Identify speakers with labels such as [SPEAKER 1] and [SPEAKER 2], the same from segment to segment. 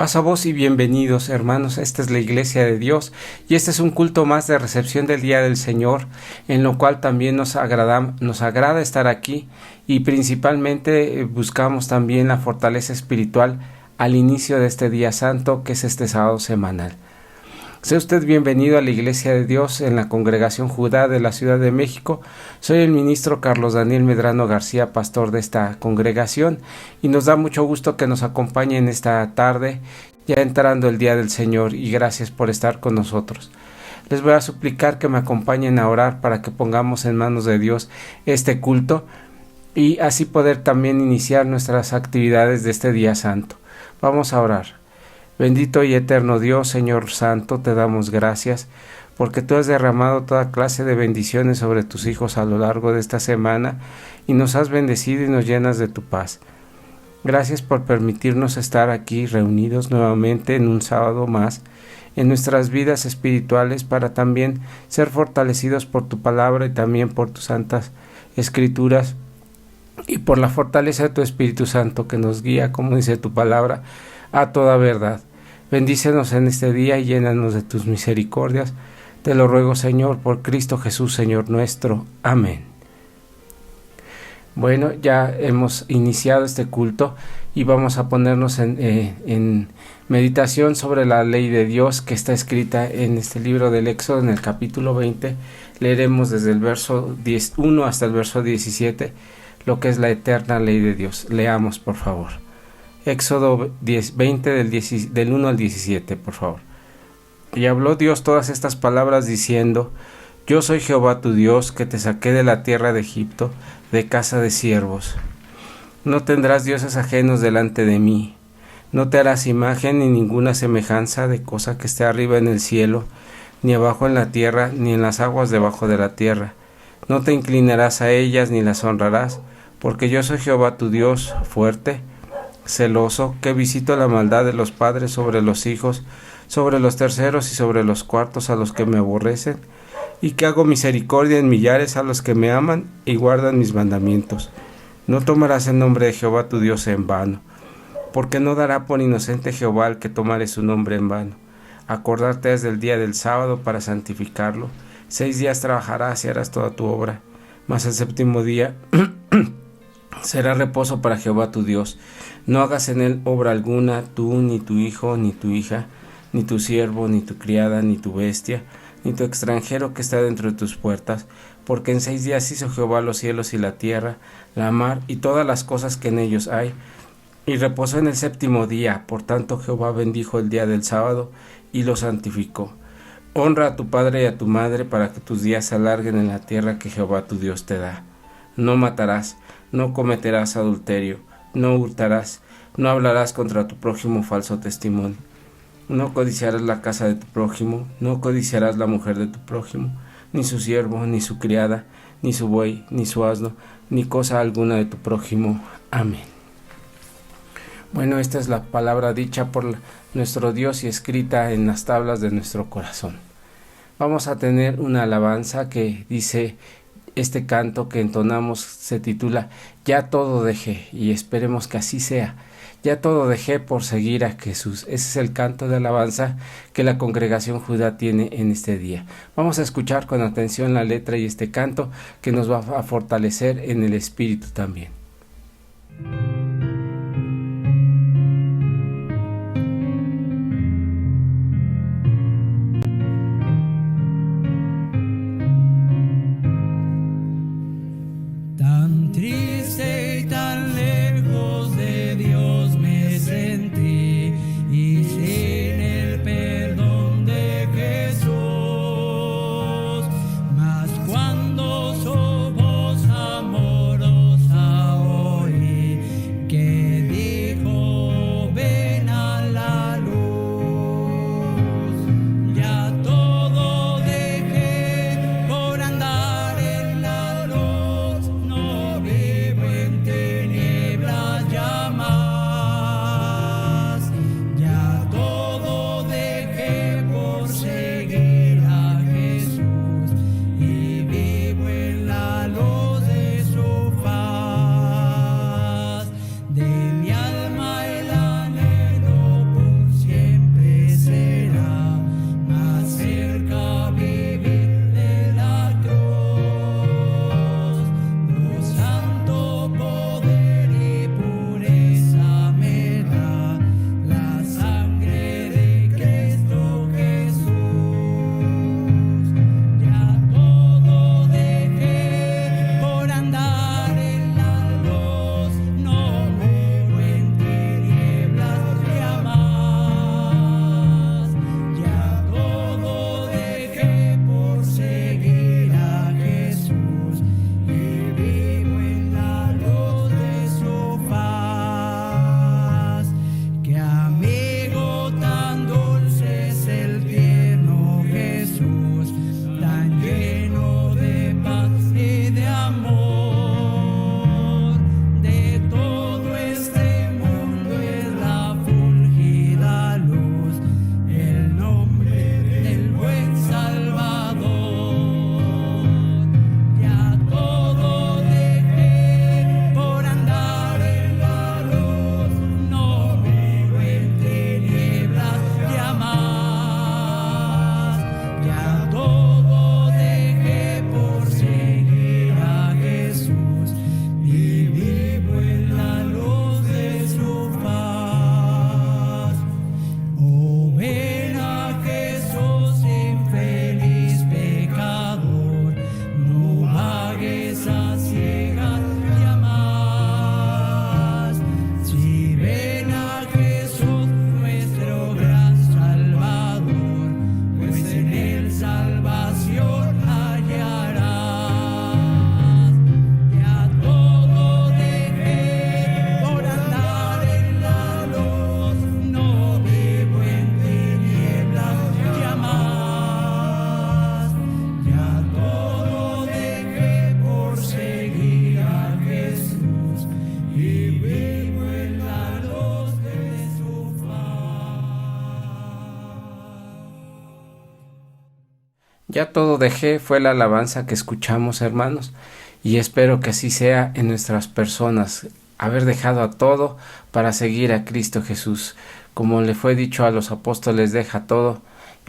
[SPEAKER 1] Paz a vos y bienvenidos, hermanos. Esta es la Iglesia de Dios y este es un culto más de recepción del Día del Señor, en lo cual también nos agrada estar aquí y principalmente buscamos también la fortaleza espiritual al inicio de este día santo, que es este sábado semanal. Sea usted bienvenido a la Iglesia de Dios en la Congregación Judá de la Ciudad de México. Soy el ministro Carlos Daniel Medrano García, pastor de esta congregación, y nos da mucho gusto que nos acompañe en esta tarde, ya entrando el Día del Señor, y gracias por estar con nosotros. Les voy a suplicar que me acompañen a orar para que pongamos en manos de Dios este culto y así poder también iniciar nuestras actividades de este día santo. Vamos a orar. Bendito y eterno Dios, Señor Santo, te damos gracias porque tú has derramado toda clase de bendiciones sobre tus hijos a lo largo de esta semana y nos has bendecido y nos llenas de tu paz. Gracias por permitirnos estar aquí reunidos nuevamente en un sábado más en nuestras vidas espirituales para también ser fortalecidos por tu palabra y también por tus santas escrituras y por la fortaleza de tu Espíritu Santo que nos guía, como dice tu palabra, a toda verdad. Bendícenos en este día y llénanos de tus misericordias. Te lo ruego, Señor, por Cristo Jesús, Señor nuestro. Amén. Bueno, ya hemos iniciado este culto y vamos a ponernos en meditación sobre la ley de Dios que está escrita en este libro del Éxodo, en el capítulo 20. Leeremos desde el verso 1 hasta el verso 17, lo que es la eterna ley de Dios. Leamos, por favor. Éxodo 20 del 1 al 17, por favor. Y habló Dios todas estas palabras diciendo: Yo soy Jehová tu Dios, que te saqué de la tierra de Egipto, de casa de siervos. No tendrás dioses ajenos delante de mí. No te harás imagen ni ninguna semejanza de cosa que esté arriba en el cielo, ni abajo en la tierra, ni en las aguas debajo de la tierra. No te inclinarás a ellas ni las honrarás, porque yo soy Jehová tu Dios, fuerte, celoso, que visito la maldad de los padres sobre los hijos, sobre los terceros y sobre los cuartos a los que me aborrecen, y que hago misericordia en millares a los que me aman y guardan mis mandamientos. No tomarás el nombre de Jehová tu Dios en vano, porque no dará por inocente Jehová al que tomare su nombre en vano. Acordarte es del día del sábado para santificarlo. 6 días trabajarás y harás toda tu obra, mas el séptimo día será reposo para Jehová tu Dios. No hagas en él obra alguna, tú, ni tu hijo, ni tu hija, ni tu siervo, ni tu criada, ni tu bestia, ni tu extranjero que está dentro de tus puertas, porque en 6 días hizo Jehová los cielos y la tierra, la mar y todas las cosas que en ellos hay, y reposó en el séptimo día. Por tanto Jehová bendijo el día del sábado y lo santificó. Honra a tu padre y a tu madre, para que tus días se alarguen en la tierra que Jehová tu Dios te da. No matarás, no cometerás adulterio, no hurtarás, no hablarás contra tu prójimo falso testimonio. No codiciarás la casa de tu prójimo, no codiciarás la mujer de tu prójimo, ni su siervo, ni su criada, ni su buey, ni su asno, ni cosa alguna de tu prójimo. Amén. Bueno, esta es la palabra dicha por nuestro Dios y escrita en las tablas de nuestro corazón. Vamos a tener una alabanza que dice, este canto que entonamos se titula Ya todo dejé, y esperemos que así sea. Ya todo dejé por seguir a Jesús. Ese es el canto de alabanza que la Congregación Judá tiene en este día. Vamos a escuchar con atención la letra y este canto que nos va a fortalecer en el espíritu también.
[SPEAKER 2] Tan triste y tan lejos de Dios me sentí, y sin el perdón de Jesús. Mas cuando su voz amorosa y vivo en la luz de su faz.
[SPEAKER 1] Ya todo dejé fue la alabanza que escuchamos, hermanos, y espero que así sea en nuestras personas, haber dejado a todo para seguir a Cristo Jesús. Como le fue dicho a los apóstoles, deja todo,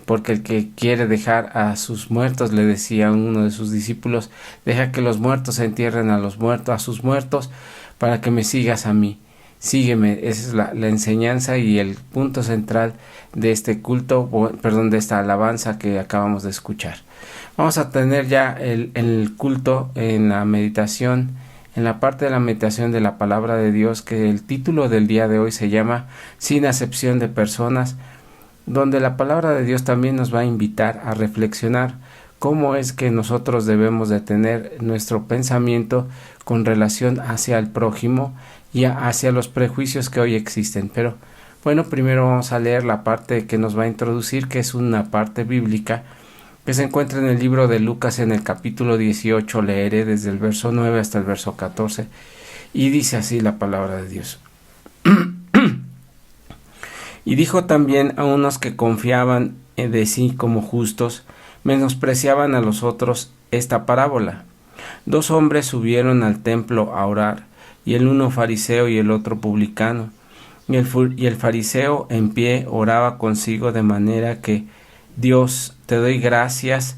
[SPEAKER 1] porque el que quiere dejar a sus muertos, le decía a uno de sus discípulos, deja que los muertos entierren a los muertos, a sus muertos, para que me sigas a mí. Sígueme. Esa es la enseñanza y el punto central de este culto, de esta alabanza que acabamos de escuchar. Vamos a tener ya el culto en la meditación, en la parte de la meditación de la palabra de Dios, que el título del día de hoy se llama Sin acepción de personas, donde la palabra de Dios también nos va a invitar a reflexionar cómo es que nosotros debemos de tener nuestro pensamiento con relación hacia el prójimo y hacia los prejuicios que hoy existen. Pero bueno, primero vamos a leer la parte que nos va a introducir, que es una parte bíblica que se encuentra en el libro de Lucas en el capítulo 18. Leeré desde el verso 9 hasta el verso 14 y dice así la palabra de Dios. Y dijo también a unos que confiaban de sí como justos, menospreciaban a los otros esta parábola. 2 hombres subieron al templo a orar, y el uno fariseo y el otro publicano. Y el fariseo en pie oraba consigo de manera que: Dios, te doy gracias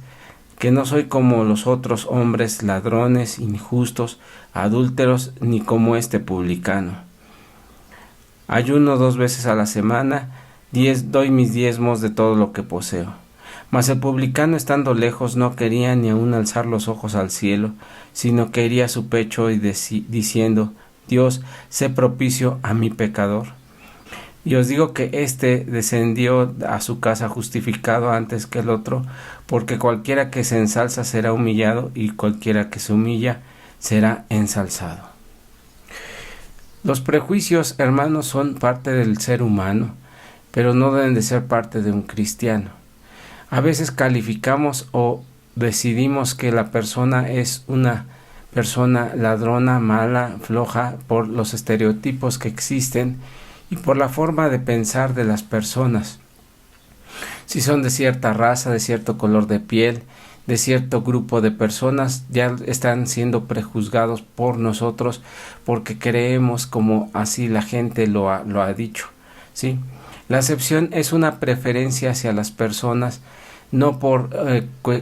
[SPEAKER 1] que no soy como los otros hombres, ladrones, injustos, adúlteros, ni como este publicano. Ayuno 2 veces a la semana, doy mis diezmos de todo lo que poseo. Mas el publicano, estando lejos, no quería ni aun alzar los ojos al cielo, sino que hería su pecho y diciendo: Dios, sé propicio a mi pecador. Y os digo que éste descendió a su casa justificado antes que el otro, porque cualquiera que se ensalza será humillado, y cualquiera que se humilla será ensalzado. Los prejuicios, hermanos, son parte del ser humano, pero no deben de ser parte de un cristiano. A veces calificamos o decidimos que la persona es una persona ladrona, mala, floja, por los estereotipos que existen y por la forma de pensar de las personas. Si son de cierta raza, de cierto color de piel, de cierto grupo de personas, ya están siendo prejuzgados por nosotros porque creemos como así la gente lo ha dicho, ¿sí? La acepción es una preferencia hacia las personas, no por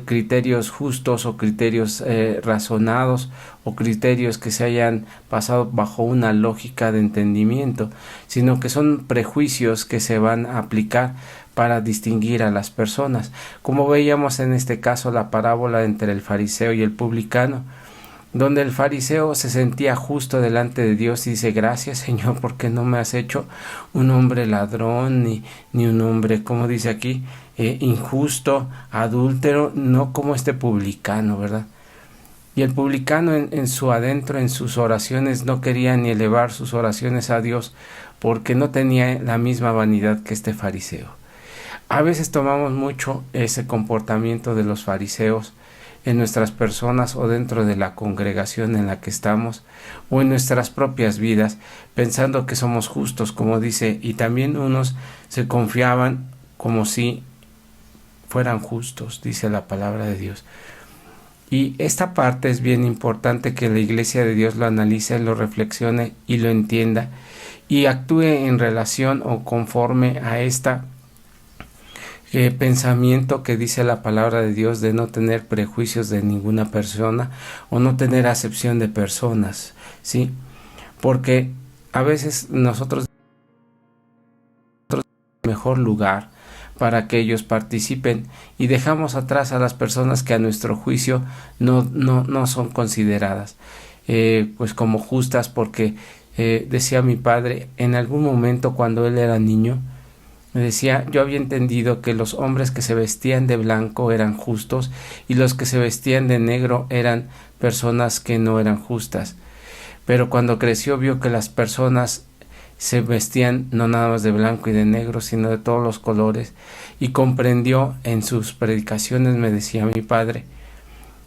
[SPEAKER 1] criterios justos o criterios razonados o criterios que se hayan pasado bajo una lógica de entendimiento, sino que son prejuicios que se van a aplicar para distinguir a las personas, como veíamos en este caso la parábola entre el fariseo y el publicano, donde el fariseo se sentía justo delante de Dios y dice: gracias, Señor, porque no me has hecho un hombre ladrón ni un hombre, como dice aquí, injusto, adúltero, no como este publicano, ¿verdad? Y el publicano en su adentro, en sus oraciones, no quería ni elevar sus oraciones a Dios porque no tenía la misma vanidad que este fariseo. A veces tomamos mucho ese comportamiento de los fariseos en nuestras personas o dentro de la congregación en la que estamos o en nuestras propias vidas, pensando que somos justos, como dice, y también unos se confiaban como si fueran justos, dice la palabra de Dios. Y esta parte es bien importante que la Iglesia de Dios lo analice, lo reflexione y lo entienda y actúe en relación o conforme a esta pensamiento que dice la palabra de Dios, de no tener prejuicios de ninguna persona o no tener acepción de personas, ¿sí? Porque a veces nosotros mejor lugar para que ellos participen y dejamos atrás a las personas que a nuestro juicio no son consideradas pues como justas, porque decía mi padre en algún momento cuando él era niño, me decía: yo había entendido que los hombres que se vestían de blanco eran justos y los que se vestían de negro eran personas que no eran justas, pero cuando creció vio que las personas se vestían no nada más de blanco y de negro, sino de todos los colores, y comprendió en sus predicaciones, me decía mi padre,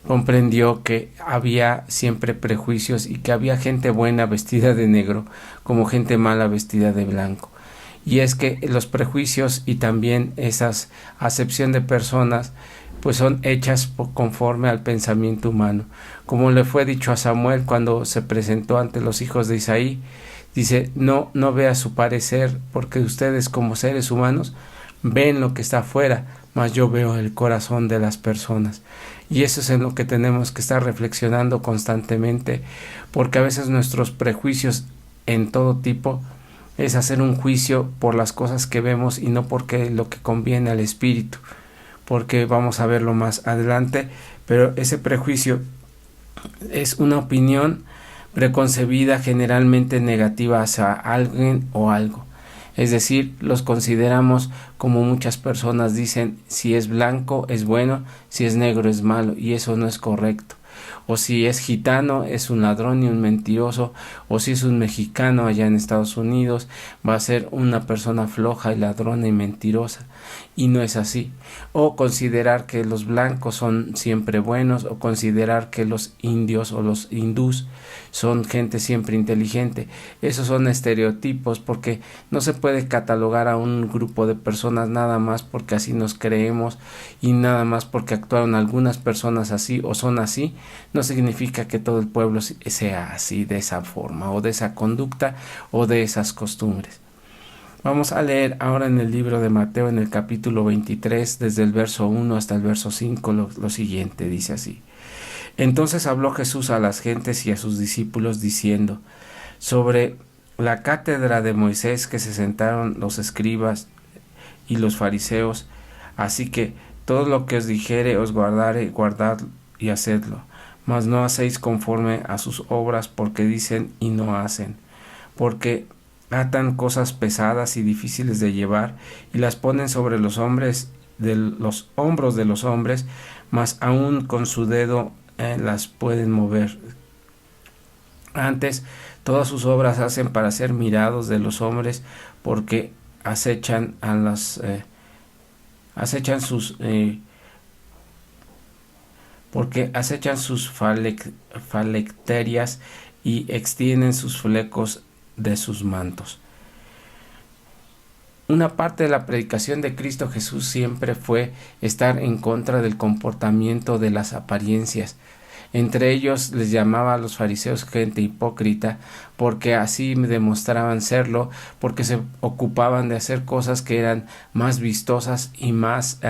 [SPEAKER 1] comprendió que había siempre prejuicios y que había gente buena vestida de negro como gente mala vestida de blanco. Y es que los prejuicios y también esas acepción de personas pues son hechas conforme al pensamiento humano. Como le fue dicho a Samuel cuando se presentó ante los hijos de Isaí, dice, no vea su parecer, porque ustedes como seres humanos ven lo que está afuera, mas yo veo el corazón de las personas. Y eso es en lo que tenemos que estar reflexionando constantemente, porque a veces nuestros prejuicios en todo tipo es hacer un juicio por las cosas que vemos y no porque lo que conviene al espíritu, porque vamos a verlo más adelante, pero ese prejuicio es una opinión preconcebida generalmente negativa hacia alguien o algo. Es decir, los consideramos como muchas personas dicen, si es blanco es bueno, si es negro es malo, y eso no es correcto. O si es gitano es un ladrón y un mentiroso, o si es un mexicano allá en Estados Unidos va a ser una persona floja y ladrona y mentirosa, y no es así. O considerar que los blancos son siempre buenos, o considerar que los indios o los hindús son gente siempre inteligente. Esos son estereotipos, porque no se puede catalogar a un grupo de personas nada más porque así nos creemos y nada más porque actuaron algunas personas así o son así, no significa que todo el pueblo sea así, de esa forma o de esa conducta o de esas costumbres. Vamos a leer ahora en el libro de Mateo, en el capítulo 23, desde el verso 1 hasta el verso 5, lo siguiente, dice así. Entonces habló Jesús a las gentes y a sus discípulos diciendo, sobre la cátedra de Moisés que se sentaron los escribas y los fariseos, así que todo lo que os dijere os guardare, guardad y hacedlo, mas no hacéis conforme a sus obras, porque dicen y no hacen, porque atan cosas pesadas y difíciles de llevar y las ponen sobre los hombros de los hombres, mas aún con su dedo las pueden mover. Antes todas sus obras hacen para ser mirados de los hombres, porque acechan sus falecterias y extienden sus flecos de sus mantos. Una parte de la predicación de Cristo Jesús siempre fue estar en contra del comportamiento de las apariencias. Entre ellos les llamaba a los fariseos gente hipócrita, porque así demostraban serlo, porque se ocupaban de hacer cosas que eran más vistosas y más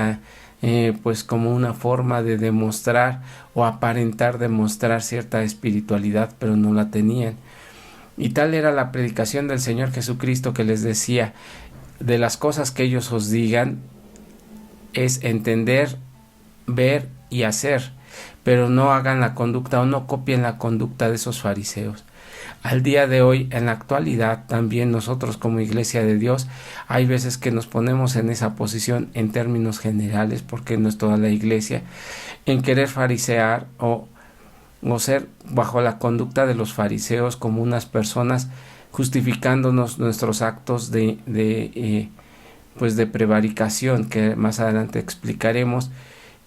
[SPEAKER 1] pues como una forma de demostrar o aparentar demostrar cierta espiritualidad, pero no la tenían. Y tal era la predicación del Señor Jesucristo, que les decía, de las cosas que ellos os digan es entender, ver y hacer, pero no hagan la conducta o no copien la conducta de esos fariseos. Al día de hoy, en la actualidad, también nosotros como Iglesia de Dios, hay veces que nos ponemos en esa posición en términos generales, porque no es toda la Iglesia, en querer farisear o ser bajo la conducta de los fariseos como unas personas justificándonos nuestros actos de prevaricación, que más adelante explicaremos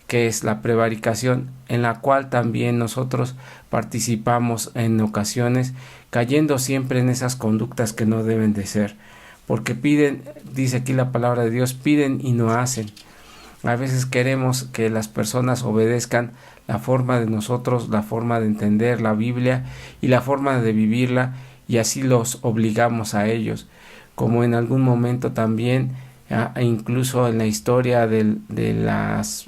[SPEAKER 1] qué es la prevaricación, en la cual también nosotros participamos en ocasiones, cayendo siempre en esas conductas que no deben de ser, porque piden, dice aquí la palabra de Dios, piden y no hacen. A veces queremos que las personas obedezcan la forma de nosotros, la forma de entender la Biblia y la forma de vivirla, y así los obligamos a ellos, como en algún momento también, incluso en la historia de las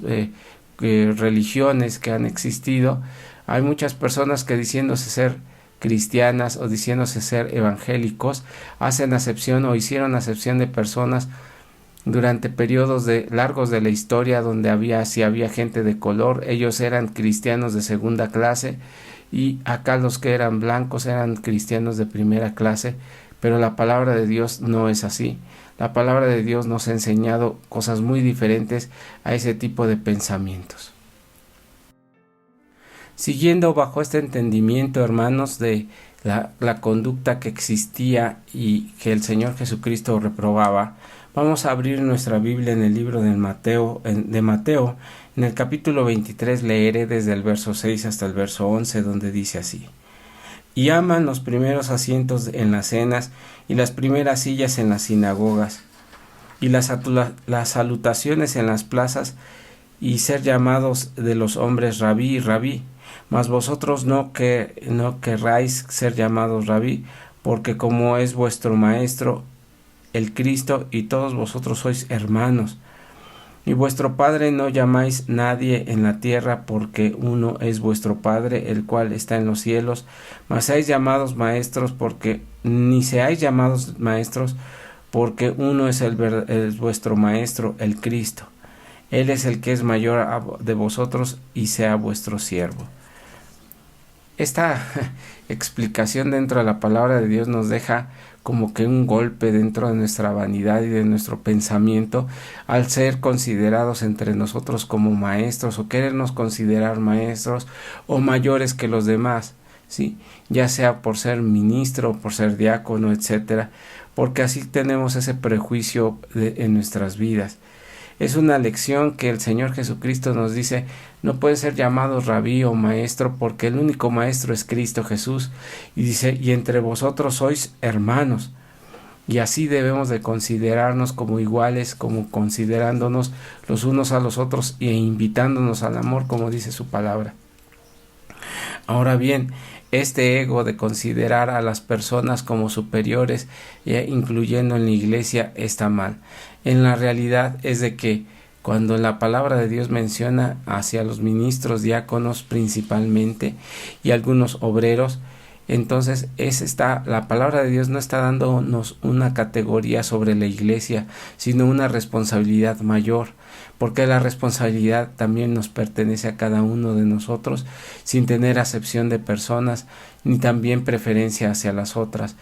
[SPEAKER 1] religiones que han existido, hay muchas personas que diciéndose ser cristianas o diciéndose ser evangélicos, hacen acepción o hicieron acepción de personas durante periodos largos de la historia, donde si había gente de color, ellos eran cristianos de segunda clase, y acá los que eran blancos eran cristianos de primera clase, pero la palabra de Dios no es así. La palabra de Dios nos ha enseñado cosas muy diferentes a ese tipo de pensamientos. Siguiendo bajo este entendimiento, hermanos, de la conducta que existía y que el Señor Jesucristo reprobaba, Vamos a abrir nuestra Biblia en el libro de Mateo, en el capítulo 23, leeré desde el verso 6 hasta el verso 11, donde dice así: Y aman los primeros asientos en las cenas y las primeras sillas en las sinagogas y las salutaciones en las plazas, y ser llamados de los hombres rabí y rabí. Mas vosotros no querráis ser llamados rabí, porque como es vuestro maestro el Cristo, y todos vosotros sois hermanos. Y vuestro Padre no llamáis nadie en la tierra, porque uno es vuestro Padre, el cual está en los cielos. Mas seáis llamados maestros, porque ni seáis llamados maestros, porque uno es vuestro Maestro, el Cristo. Él es el que es mayor de vosotros, y sea vuestro siervo. Esta explicación dentro de la palabra de Dios nos deja como que un golpe dentro de nuestra vanidad y de nuestro pensamiento al ser considerados entre nosotros como maestros, o querernos considerar maestros o mayores que los demás, ¿sí? Ya sea por ser ministro, por ser diácono, etcétera, porque así tenemos ese prejuicio en nuestras vidas. Es una lección que el Señor Jesucristo nos dice: no puede ser llamado rabí o maestro, porque el único maestro es Cristo Jesús. Y dice: y entre vosotros sois hermanos. Y así debemos de considerarnos como iguales, como considerándonos los unos a los otros e invitándonos al amor, como dice su palabra. Ahora bien, este ego de considerar a las personas como superiores, incluyendo en la iglesia, está mal. En la realidad es de que cuando la palabra de Dios menciona hacia los ministros, diáconos principalmente, y algunos obreros, entonces la palabra de Dios no está dándonos una categoría sobre la iglesia, sino una responsabilidad mayor, porque la responsabilidad también nos pertenece a cada uno de nosotros, sin tener acepción de personas, ni también preferencia hacia las otras.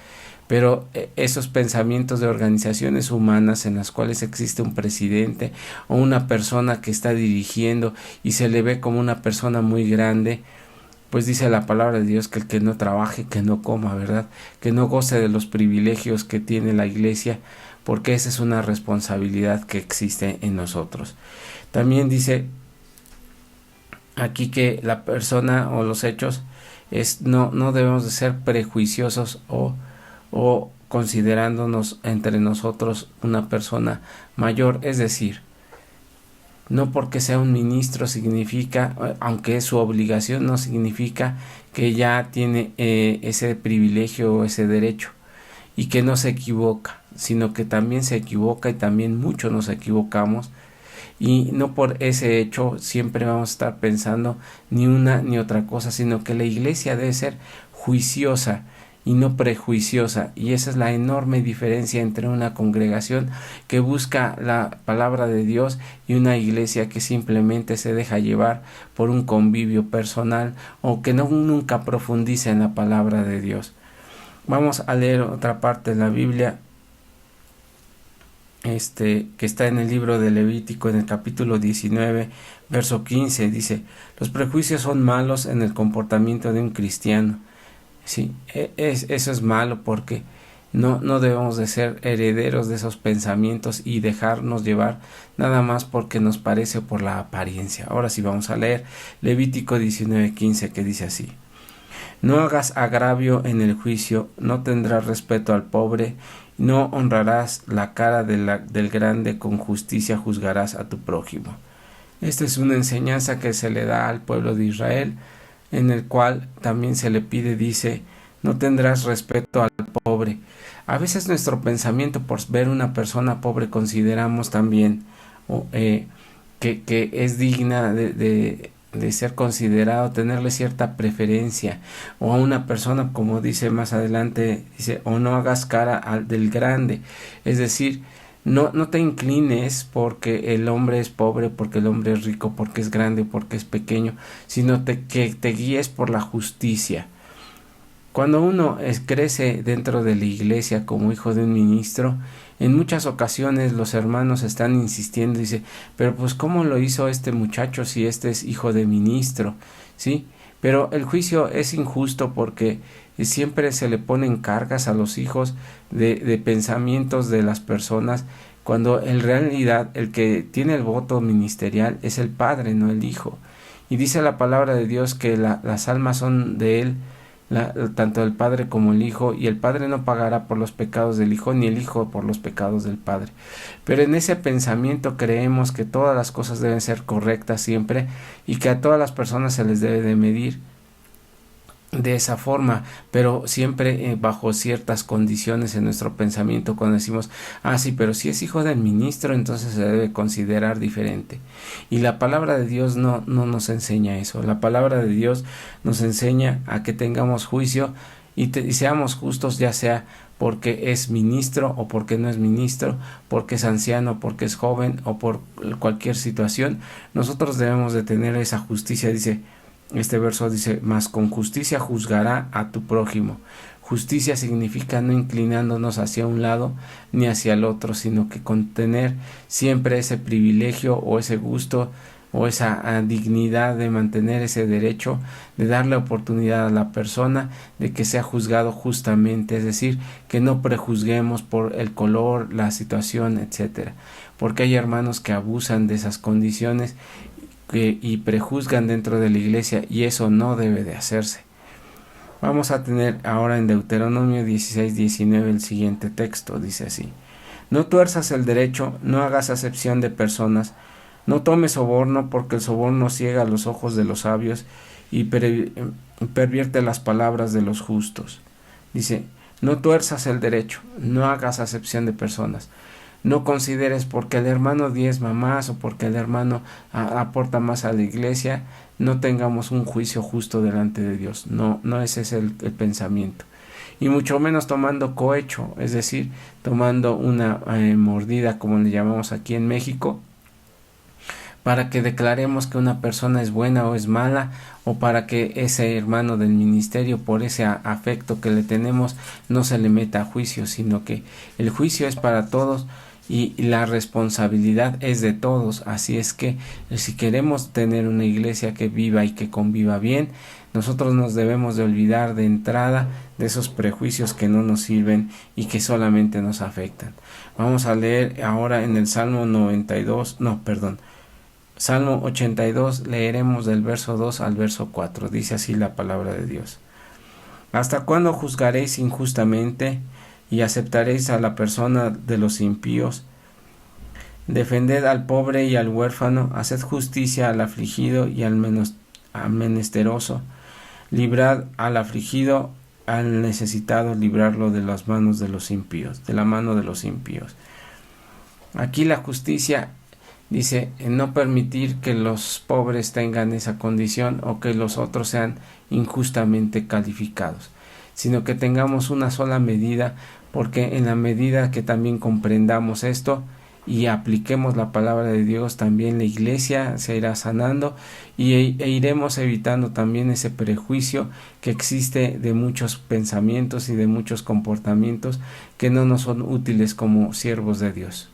[SPEAKER 1] Pero esos pensamientos de organizaciones humanas en las cuales existe un presidente o una persona que está dirigiendo y se le ve como una persona muy grande, pues dice la palabra de Dios que el que no trabaje, que no coma, ¿verdad? Que no goce de los privilegios que tiene la iglesia, porque esa es una responsabilidad que existe en nosotros. También dice aquí que la persona o los hechos no debemos de ser prejuiciosos o considerándonos entre nosotros una persona mayor, es decir, no porque sea un ministro significa, aunque es su obligación, no significa que ya tiene ese privilegio o ese derecho, y que no se equivoca, sino que también se equivoca, y también mucho nos equivocamos, y no por ese hecho siempre vamos a estar pensando ni una ni otra cosa, sino que la iglesia debe ser juiciosa y no prejuiciosa, y esa es la enorme diferencia entre una congregación que busca la palabra de Dios y una iglesia que simplemente se deja llevar por un convivio personal o que nunca profundiza en la palabra de Dios. Vamos a leer otra parte de la Biblia, que está en el libro de Levítico, en el capítulo 19, verso 15, dice: los prejuicios son malos en el comportamiento de un cristiano. Sí, eso es malo, porque no debemos de ser herederos de esos pensamientos y dejarnos llevar nada más porque nos parece, por la apariencia. Ahora sí vamos a leer Levítico 19:15, que dice así: no hagas agravio en el juicio, no tendrás respeto al pobre, no honrarás la cara del grande, con justicia juzgarás a tu prójimo. Esta es una enseñanza que se le da al pueblo de Israel, en el cual también se le pide, dice: no tendrás respeto al pobre. A veces nuestro pensamiento, por ver una persona pobre, consideramos también que es digna de ser considerado, tenerle cierta preferencia, o a una persona, como dice más adelante, dice: o no hagas cara del grande, es decir, no te inclines porque el hombre es pobre, porque el hombre es rico, porque es grande, porque es pequeño, sino que te guíes por la justicia. Cuando uno crece dentro de la iglesia como hijo de un ministro, en muchas ocasiones los hermanos están insistiendo, dice: pero pues ¿cómo lo hizo este muchacho si este es hijo de ministro? ¿Sí? Pero el juicio es injusto, porque siempre se le ponen cargas a los hijos de pensamientos de las personas, cuando en realidad el que tiene el voto ministerial es el Padre, no el Hijo. Y dice la palabra de Dios que las almas son de Él, tanto el Padre como el Hijo, y el Padre no pagará por los pecados del Hijo, ni el Hijo por los pecados del Padre. Pero en ese pensamiento creemos que todas las cosas deben ser correctas siempre y que a todas las personas se les debe de medir de esa forma, pero siempre bajo ciertas condiciones en nuestro pensamiento. Cuando decimos, sí, pero si es hijo del ministro, entonces se debe considerar diferente. Y la palabra de Dios no nos enseña eso. La palabra de Dios nos enseña a que tengamos juicio y seamos justos, ya sea porque es ministro o porque no es ministro, porque es anciano, porque es joven o por cualquier situación. Nosotros debemos de tener esa justicia. Dice este verso, dice, mas con justicia juzgará a tu prójimo. Justicia significa no inclinándonos hacia un lado ni hacia el otro, sino que con tener siempre ese privilegio o ese gusto o esa dignidad de mantener ese derecho, de darle oportunidad a la persona de que sea juzgado justamente, es decir, que no prejuzguemos por el color, la situación, etcétera, porque hay hermanos que abusan de esas condiciones y prejuzgan dentro de la iglesia, y eso no debe de hacerse. Vamos a tener ahora en Deuteronomio 16:19 el siguiente texto, dice así: no tuerzas el derecho, no hagas acepción de personas, no tomes soborno, porque el soborno ciega los ojos de los sabios y pervierte las palabras de los justos. Dice, no tuerzas el derecho, no hagas acepción de personas. No consideres porque el hermano diezma más o porque el hermano aporta más a la iglesia, no tengamos un juicio justo delante de Dios. No ese es el pensamiento. Y mucho menos tomando cohecho, es decir, tomando una mordida, como le llamamos aquí en México, para que declaremos que una persona es buena o es mala, o para que ese hermano del ministerio, por ese afecto que le tenemos, no se le meta a juicio, sino que el juicio es para todos y la responsabilidad es de todos. Así es que si queremos tener una iglesia que viva y que conviva bien, nosotros nos debemos de olvidar de entrada de esos prejuicios que no nos sirven y que solamente nos afectan. Vamos a leer ahora en el Salmo 82, leeremos del verso 2 al verso 4. Dice así la palabra de Dios: ¿hasta cuándo juzgaréis injustamente y aceptaréis a la persona de los impíos? Defended al pobre y al huérfano, haced justicia al afligido y al menesteroso, librad al afligido, al necesitado, librarlo de las manos de los impíos, de la mano de los impíos. Aquí la justicia dice no permitir que los pobres tengan esa condición o que los otros sean injustamente calificados, sino que tengamos una sola medida, porque en la medida que también comprendamos esto y apliquemos la palabra de Dios, también la iglesia se irá sanando e iremos evitando también ese prejuicio que existe de muchos pensamientos y de muchos comportamientos que no nos son útiles como siervos de Dios.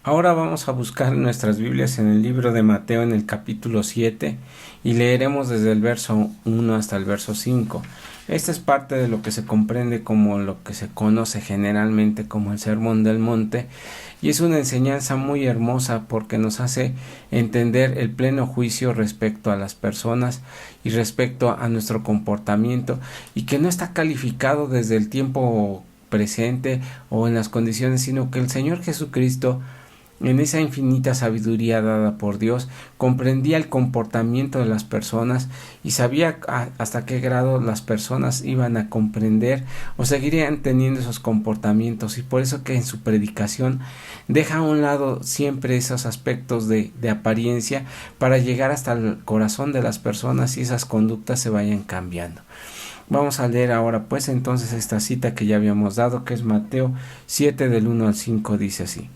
[SPEAKER 1] Ahora vamos a buscar nuestras Biblias en el libro de Mateo en el capítulo 7 y leeremos desde el verso 1 hasta el verso 5. Esta es parte de lo que se comprende como lo que se conoce generalmente como el Sermón del Monte, y es una enseñanza muy hermosa porque nos hace entender el pleno juicio respecto a las personas y respecto a nuestro comportamiento, y que no está calificado desde el tiempo presente o en las condiciones, sino que el Señor Jesucristo, en esa infinita sabiduría dada por Dios, comprendía el comportamiento de las personas y sabía hasta qué grado las personas iban a comprender o seguirían teniendo esos comportamientos, y por eso que en su predicación deja a un lado siempre esos aspectos de apariencia para llegar hasta el corazón de las personas y esas conductas se vayan cambiando. Vamos a leer ahora pues entonces esta cita que ya habíamos dado, que es Mateo 7 del 1 al 5, dice así: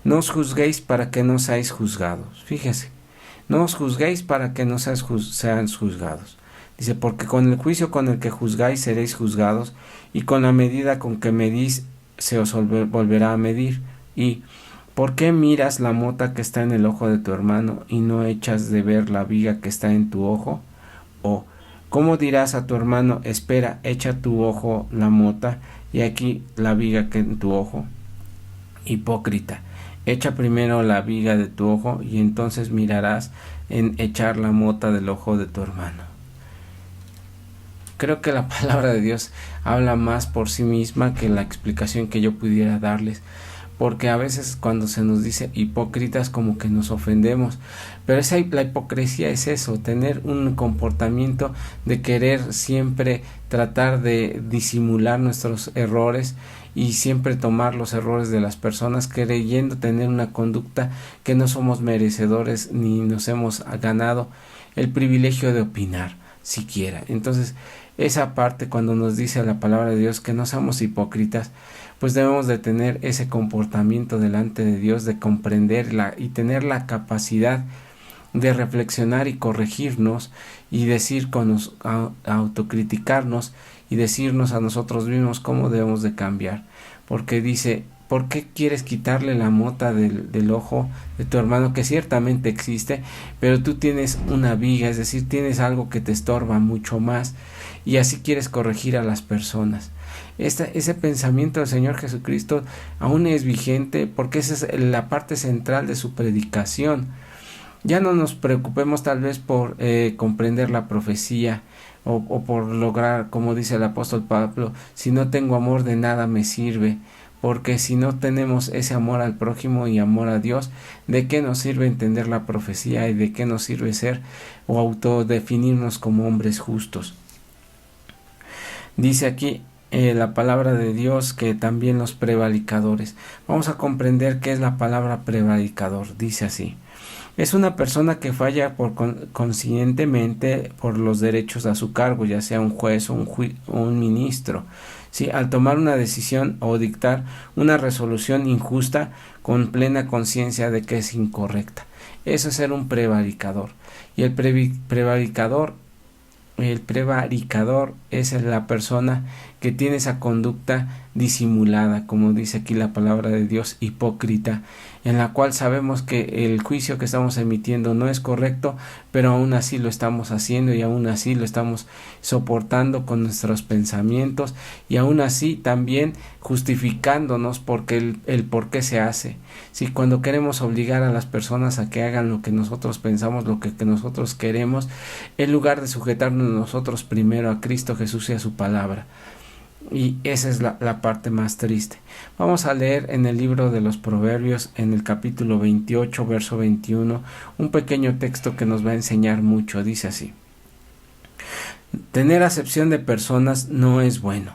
[SPEAKER 1] no os juzguéis para que no seáis juzgados. Fíjese, no os juzguéis para que no sean juzgados. Dice, porque con el juicio con el que juzgáis seréis juzgados, y con la medida con que medís se os volverá a medir. Y ¿por qué miras la mota que está en el ojo de tu hermano y no echas de ver la viga que está en tu ojo? O ¿cómo dirás a tu hermano, espera, echa tu ojo la mota y aquí la viga que en tu ojo? Hipócrita, Echa primero la viga de tu ojo y entonces mirarás en echar la mota del ojo de tu hermano. Creo que la palabra de Dios habla más por sí misma que la explicación que yo pudiera darles, porque a veces cuando se nos dice hipócritas como que nos ofendemos, pero la hipocresía es eso, tener un comportamiento de querer siempre tratar de disimular nuestros errores y siempre tomar los errores de las personas, creyendo tener una conducta que no somos merecedores ni nos hemos ganado el privilegio de opinar siquiera. Entonces, esa parte, cuando nos dice la palabra de Dios que no seamos hipócritas, pues debemos de tener ese comportamiento delante de Dios, de comprenderla y tener la capacidad de reflexionar y corregirnos y decir autocriticarnos y decirnos a nosotros mismos cómo debemos de cambiar. Porque dice, ¿por qué quieres quitarle la mota del ojo de tu hermano, que ciertamente existe, pero tú tienes una viga, es decir, tienes algo que te estorba mucho más, y así quieres corregir a las personas? Ese pensamiento del Señor Jesucristo aún es vigente, porque esa es la parte central de su predicación. Ya no nos preocupemos tal vez por comprender la profecía o por lograr, como dice el apóstol Pablo, si no tengo amor de nada me sirve, porque si no tenemos ese amor al prójimo y amor a Dios, ¿de qué nos sirve entender la profecía y de qué nos sirve ser o autodefinirnos como hombres justos? Dice aquí la palabra de Dios que también los prevaricadores. Vamos a comprender qué es la palabra prevaricador. Dice así: es una persona que falla conscientemente por los derechos a su cargo, ya sea un juez o un ministro, ¿sí? Al tomar una decisión o dictar una resolución injusta con plena conciencia de que es incorrecta. Eso es ser un prevaricador. Y el prevaricador es la persona que tiene esa conducta disimulada, como dice aquí la palabra de Dios, hipócrita, en la cual sabemos que el juicio que estamos emitiendo no es correcto, pero aún así lo estamos haciendo y aún así lo estamos soportando con nuestros pensamientos y aún así también justificándonos porque el por qué se hace. Si cuando queremos obligar a las personas a que hagan lo que nosotros pensamos, lo que nosotros queremos, en lugar de sujetarnos nosotros primero a Cristo Jesús y a su palabra. Y esa es la parte más triste. Vamos a leer en el libro de los Proverbios, en el capítulo 28, verso 21, un pequeño texto que nos va a enseñar mucho. Dice así: tener acepción de personas no es bueno.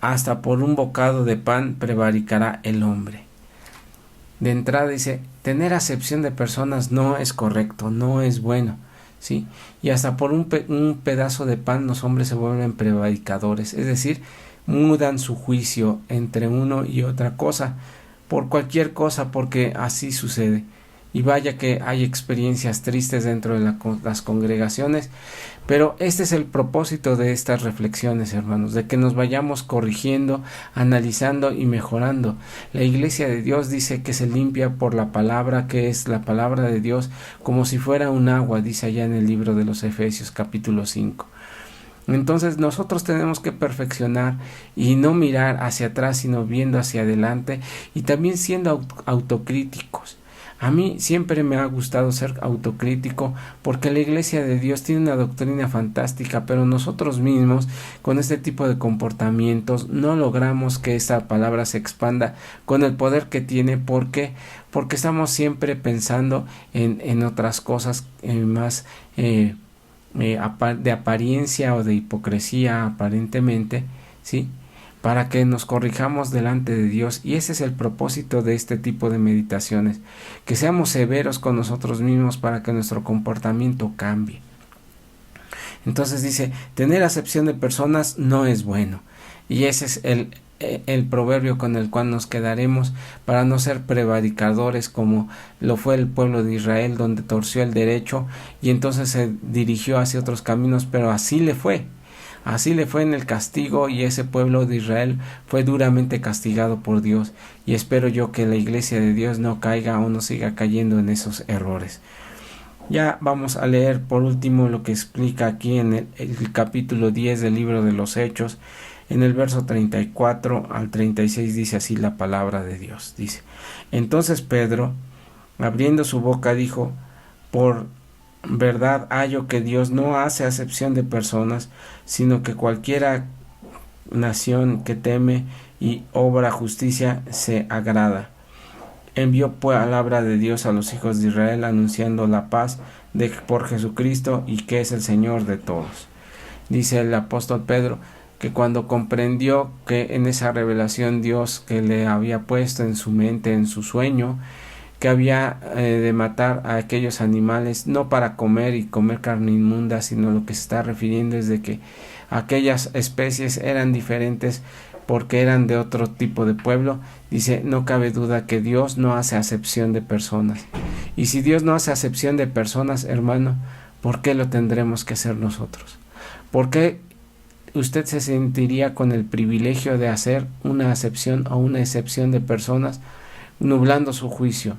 [SPEAKER 1] Hasta por un bocado de pan prevaricará el hombre. De entrada dice, tener acepción de personas no es correcto, no es bueno. ¿Sí? Y hasta por un pedazo de pan los hombres se vuelven prevaricadores, es decir, mudan su juicio entre uno y otra cosa, por cualquier cosa, porque así sucede. Y vaya que hay experiencias tristes dentro de las congregaciones, pero este es el propósito de estas reflexiones, hermanos, de que nos vayamos corrigiendo, analizando y mejorando. La Iglesia de Dios dice que se limpia por la palabra, que es la palabra de Dios, como si fuera un agua, dice allá en el libro de los Efesios capítulo 5. Entonces nosotros tenemos que perfeccionar y no mirar hacia atrás, sino viendo hacia adelante y también siendo autocríticos. A mí siempre me ha gustado ser autocrítico porque la Iglesia de Dios tiene una doctrina fantástica, pero nosotros mismos con este tipo de comportamientos no logramos que esta palabra se expanda con el poder que tiene. ¿Por qué? Porque estamos siempre pensando en otras cosas más de apariencia o de hipocresía aparentemente, ¿sí? Para que nos corrijamos delante de Dios, y ese es el propósito de este tipo de meditaciones, que seamos severos con nosotros mismos para que nuestro comportamiento cambie. Entonces dice, tener acepción de personas no es bueno, y ese es el proverbio con el cual nos quedaremos para no ser prevaricadores como lo fue el pueblo de Israel, donde torció el derecho y entonces se dirigió hacia otros caminos, pero así le fue en el castigo, y ese pueblo de Israel fue duramente castigado por Dios, y espero yo que la Iglesia de Dios no caiga o no siga cayendo en esos errores. Ya vamos a leer por último lo que explica aquí en el capítulo 10 del libro de los Hechos, En el verso 34 al 36 dice así la palabra de Dios. Dice: entonces Pedro, abriendo su boca, dijo: por verdad hallo que Dios no hace acepción de personas, sino que cualquiera nación que teme y obra justicia se agrada. Envió pues palabra de Dios a los hijos de Israel, anunciando la paz por Jesucristo, y que es el Señor de todos. Dice el apóstol Pedro que cuando comprendió que en esa revelación Dios que le había puesto en su mente, en su sueño, que había de matar a aquellos animales, no para comer y comer carne inmunda, sino lo que se está refiriendo es de que aquellas especies eran diferentes porque eran de otro tipo de pueblo. Dice: no cabe duda que Dios no hace acepción de personas. Y si Dios no hace acepción de personas, hermano, ¿por qué lo tendremos que hacer nosotros? ¿Por qué usted se sentiría con el privilegio de hacer una acepción o una excepción de personas, nublando su juicio?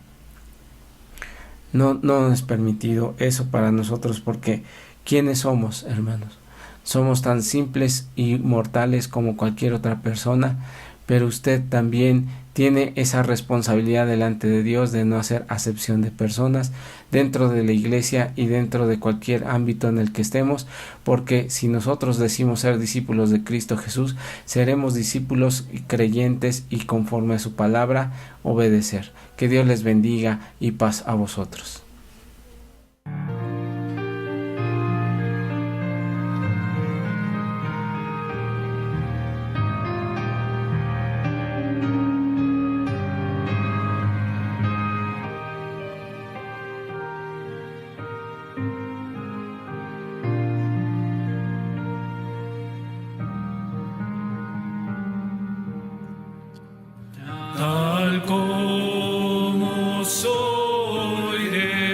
[SPEAKER 1] No es permitido eso para nosotros, porque ¿quiénes somos, hermanos? Somos tan simples y mortales como cualquier otra persona, pero usted también tiene esa responsabilidad delante de Dios de no hacer acepción de personas dentro de la iglesia y dentro de cualquier ámbito en el que estemos, porque si nosotros decimos ser discípulos de Cristo Jesús, seremos discípulos creyentes y conforme a su palabra obedecer. Que Dios les bendiga y paz a vosotros.
[SPEAKER 2] Tal como soy de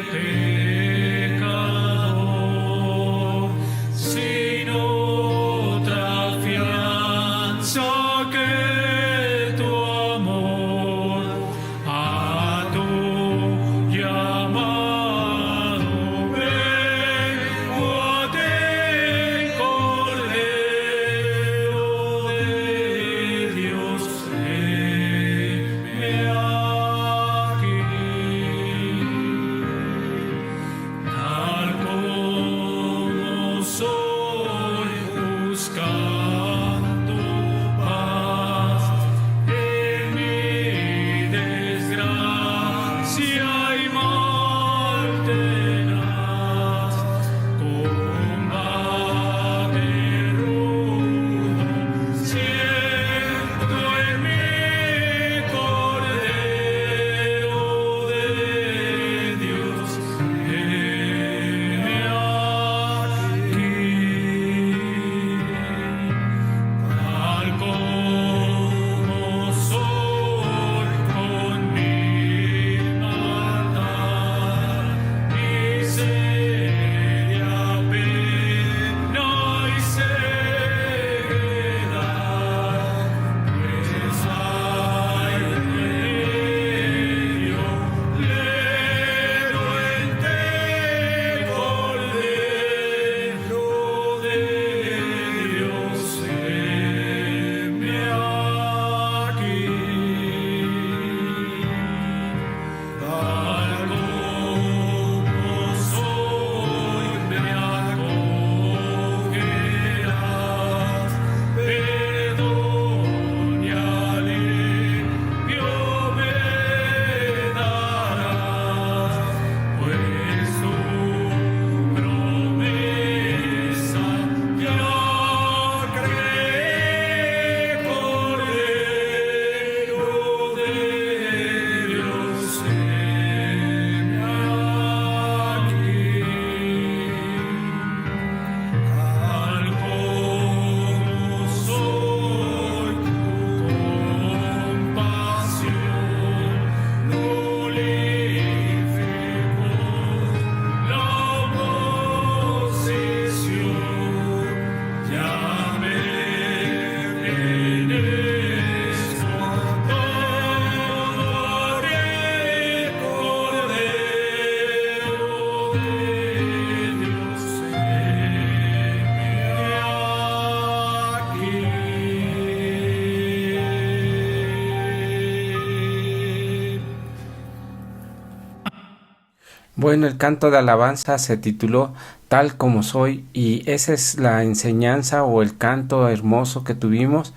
[SPEAKER 1] Bueno, el canto de alabanza se tituló Tal como soy, y esa es la enseñanza o el canto hermoso que tuvimos,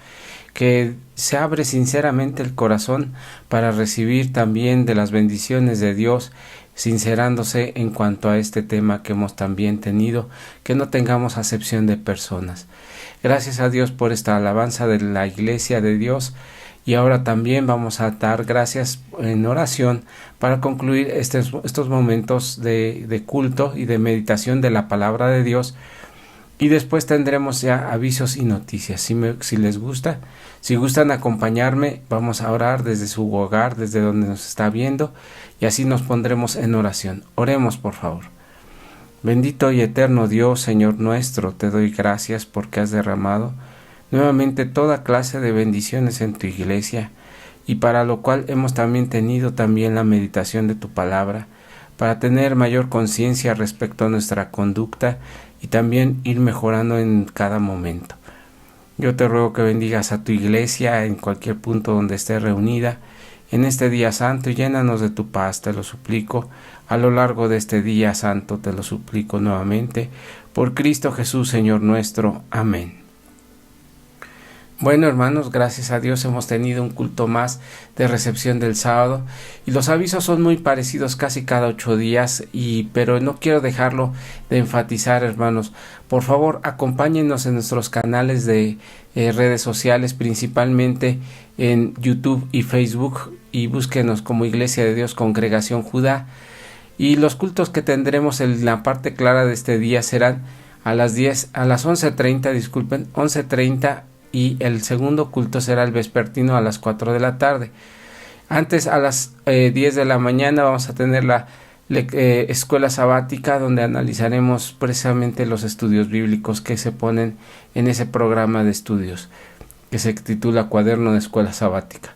[SPEAKER 1] que se abre sinceramente el corazón para recibir también de las bendiciones de Dios, sincerándose en cuanto a este tema que hemos también tenido, que no tengamos acepción de personas. Gracias a Dios por esta alabanza de la Iglesia de Dios. Y ahora también vamos a dar gracias en oración para concluir estos momentos de culto y de meditación de la palabra de Dios. Y después tendremos ya avisos y noticias. Si les gusta, si gustan acompañarme, vamos a orar desde su hogar, desde donde nos está viendo, y así nos pondremos en oración. Oremos, por favor. Bendito y eterno Dios, Señor nuestro, te doy gracias porque has derramado nuevamente toda clase de bendiciones en tu iglesia, y para lo cual hemos también tenido también la meditación de tu palabra, para tener mayor conciencia respecto a nuestra conducta y también ir mejorando en cada momento. Yo te ruego que bendigas a tu iglesia en cualquier punto donde esté reunida en este día santo, y llénanos de tu paz, te lo suplico, a lo largo de este día santo, te lo suplico nuevamente, por Cristo Jesús, Señor nuestro. Amén. Bueno, hermanos, gracias a Dios hemos tenido un culto más de recepción del sábado, y los avisos son muy parecidos casi cada 8 días, pero no quiero dejarlo de enfatizar, hermanos. Por favor, acompáñenos en nuestros canales de redes sociales, principalmente en YouTube y Facebook, y búsquenos como Iglesia de Dios Congregación Judá. Y los cultos que tendremos en la parte clara de este día serán a las 11:30, 11:30, y el segundo culto será el vespertino a las 4 de la tarde. Antes, a las 10 de la mañana, vamos a tener la escuela sabática, donde analizaremos precisamente los estudios bíblicos que se ponen en ese programa de estudios que se titula Cuaderno de Escuela Sabática.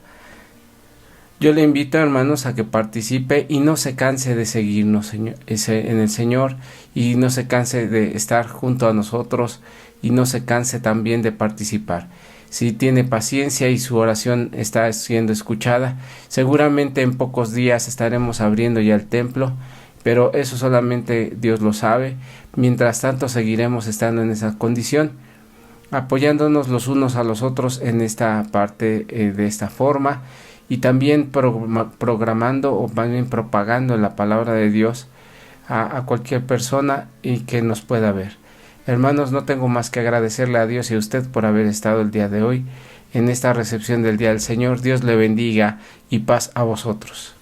[SPEAKER 1] Yo le invito, hermanos, a que participe y no se canse de seguirnos en el Señor, y no se canse de estar junto a nosotros, y no se canse también de participar. Si tiene paciencia y su oración está siendo escuchada, seguramente en pocos días estaremos abriendo ya el templo, pero eso solamente Dios lo sabe. Mientras tanto, seguiremos estando en esa condición, apoyándonos los unos a los otros en esta parte, de esta forma, y también programando o también propagando la palabra de Dios a cualquier persona y que nos pueda ver. Hermanos, no tengo más que agradecerle a Dios y a usted por haber estado el día de hoy en esta recepción del Día del Señor. Dios le bendiga y paz a vosotros.